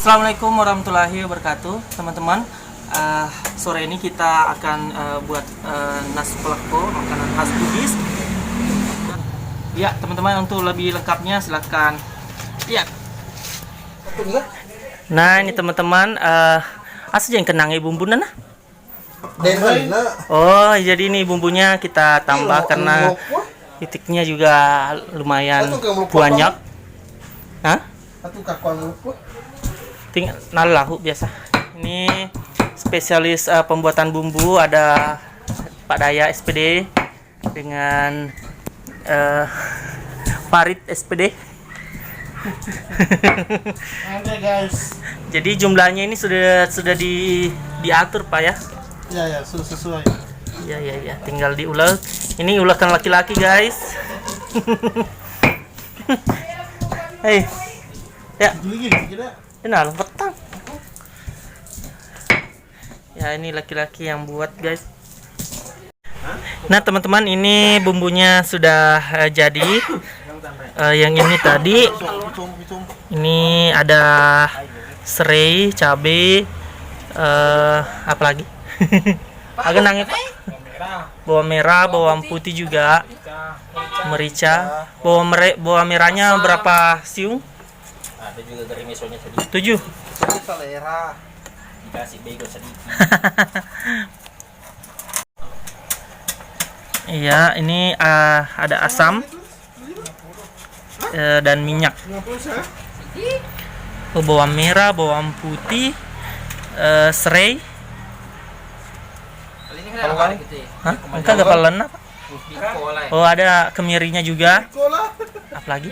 Assalamualaikum warahmatullahi wabarakatuh, teman-teman. Sore ini kita akan buat nasi pelako, makanan khas Bugis. Ya, teman-teman, untuk lebih lengkapnya silakan lihat. Nah, ini teman-teman, asa yang kenangi bumbunya nah. Oh, jadi ini bumbunya kita tambah karena titiknya juga lumayan banyak. Hah? Tinggal lahu biasa. Ini spesialis pembuatan bumbu, ada Pak Daya SPD dengan Farid SPD. Oke guys. Jadi jumlahnya ini sudah diatur Pak ya? Ya sudah sesuai. Ya, tinggal diulek. Ini ulekan laki-laki guys. Hei, ya. Ini petang. Ya, ini laki-laki yang buat guys. Nah teman-teman, ini bumbunya sudah jadi. Yang ini tadi, ini ada serai, cabai, apa lagi? Agak nangis Pak. Bawang merah, bawang putih juga, merica. Bawang merahnya berapa siung? Ada juga garing mesonya tadi. 7. Selera. Dikasih bagel sedikit. Iya, ini ada asam dan minyak. Bawang merah, bawang putih, serai. Hah? Enggak gapalan apa? Oh, ada kemirinya juga. Apalagi?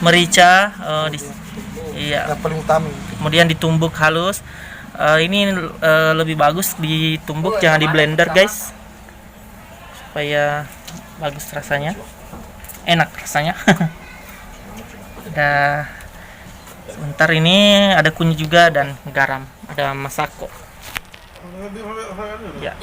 Merica. Iya. Paling utama. Kemudian ditumbuk halus. Ini lebih bagus ditumbuk, jangan di blender guys, supaya bagus rasanya, enak rasanya. Ada sebentar, ini ada kunyit juga dan garam, ada masako. Ya.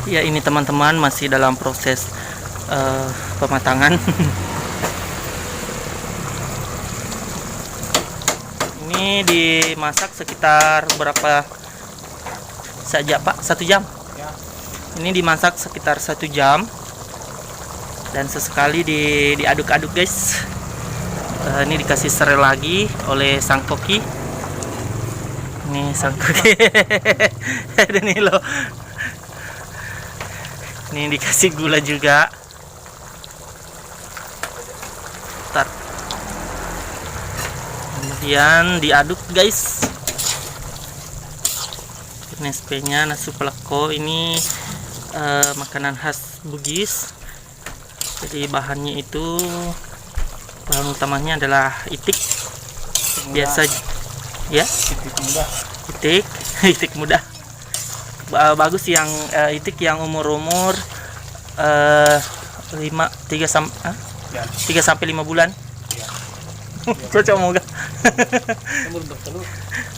Ya ini teman-teman masih dalam proses pematangan. Ini dimasak sekitar berapa saja Pak? 1 jam. Ya. Ini dimasak sekitar 1 jam dan sesekali diaduk-aduk guys. Ini dikasih serai lagi oleh sang koki. Ini sang koki. Dan ini loh. Ini dikasih gula juga. Ntar. Kemudian diaduk guys. NSP-nya nasi peleko ini makanan khas Bugis. Jadi bahannya itu, bahan utamanya adalah itik. Biasa ya, Titik mudah. itik muda. Bagus yang itik yang umur 3 sampai 5 bulan. Cocok moga. Sebelum bertelur.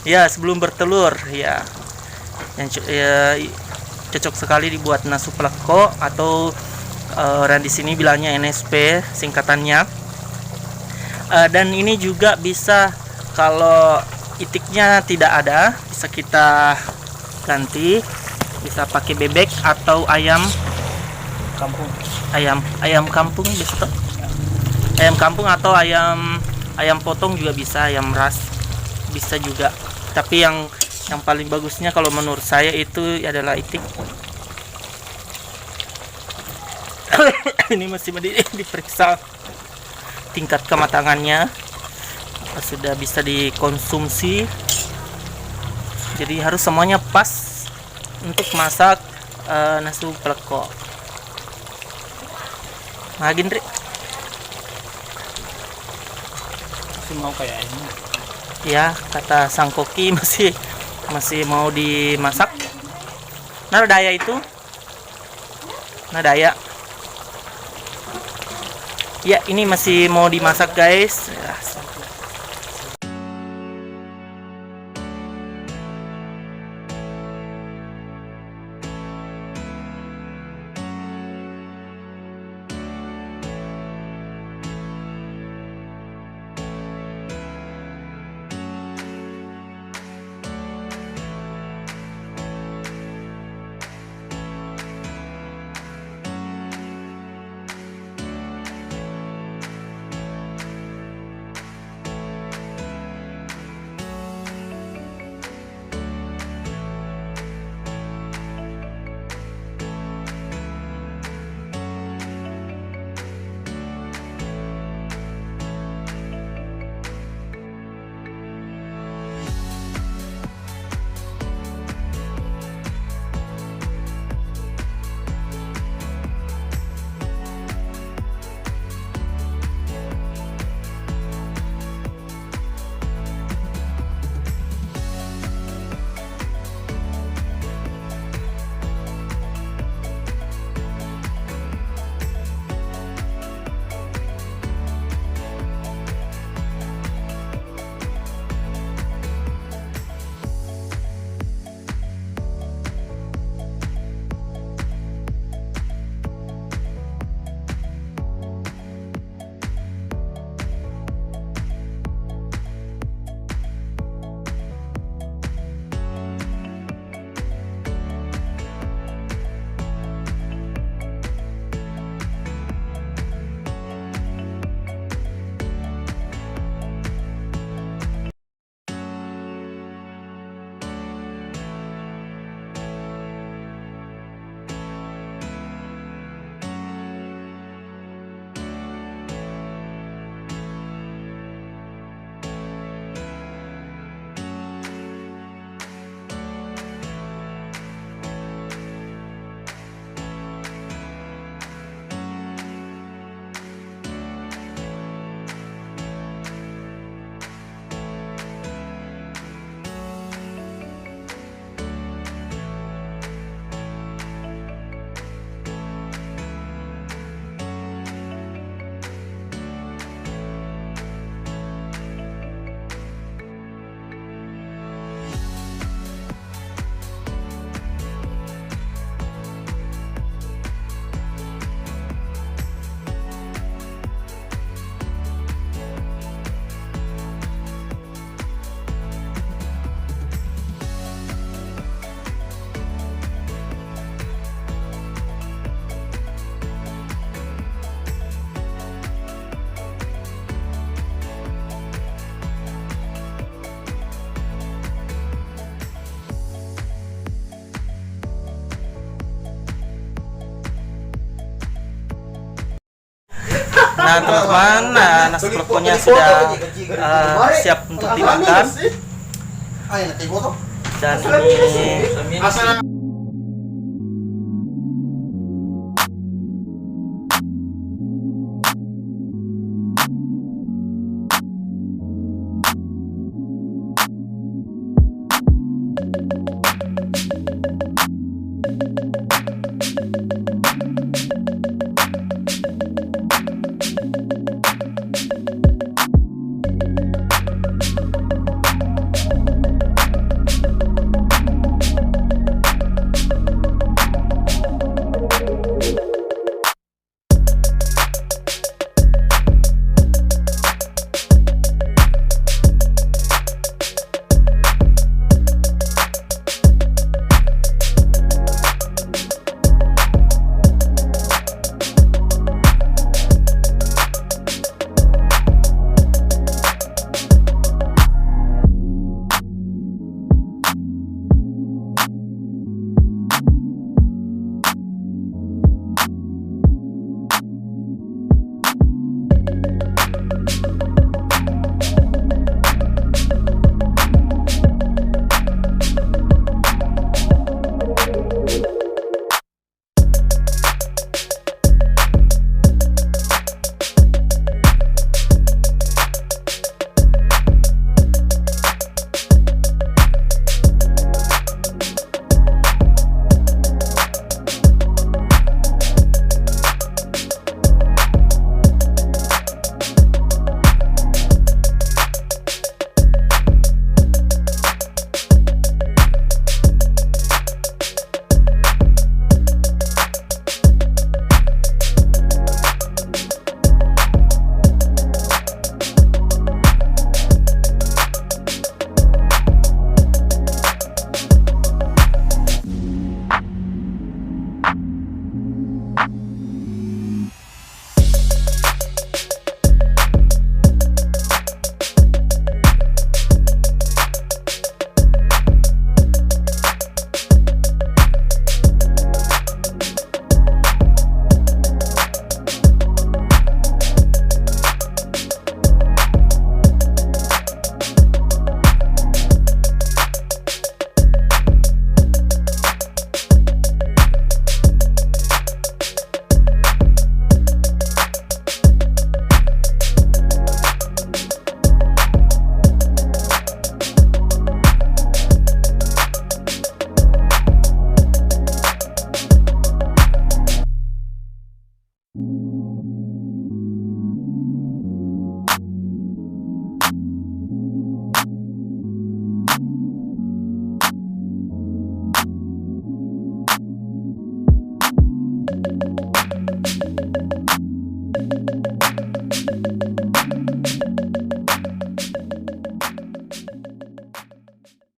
Ya, sebelum bertelur ya. Yang cocok sekali dibuat nasi peleko atau orang di sini bilangnya NSP singkatannya. Dan ini juga bisa, kalau itiknya tidak ada, bisa kita ganti, bisa pakai bebek atau ayam Kampung. ayam kampung bisa tuh. Ayam kampung atau ayam potong juga bisa, ayam ras bisa juga. Tapi yang paling bagusnya kalau menurut saya itu adalah itik. Ini masih diperiksa tingkat kematangannya, sudah bisa dikonsumsi. Jadi harus semuanya pas untuk masak nasi peleko. Nah, Gendri. Mau kayak ini. Ya, kata sang koki masih mau dimasak. Nadaya itu. Nadaya. Ya, ini masih mau dimasak, guys. Ya, Nah teman-teman, nah nasi plekonya sudah siap untuk dimakan. Dan ini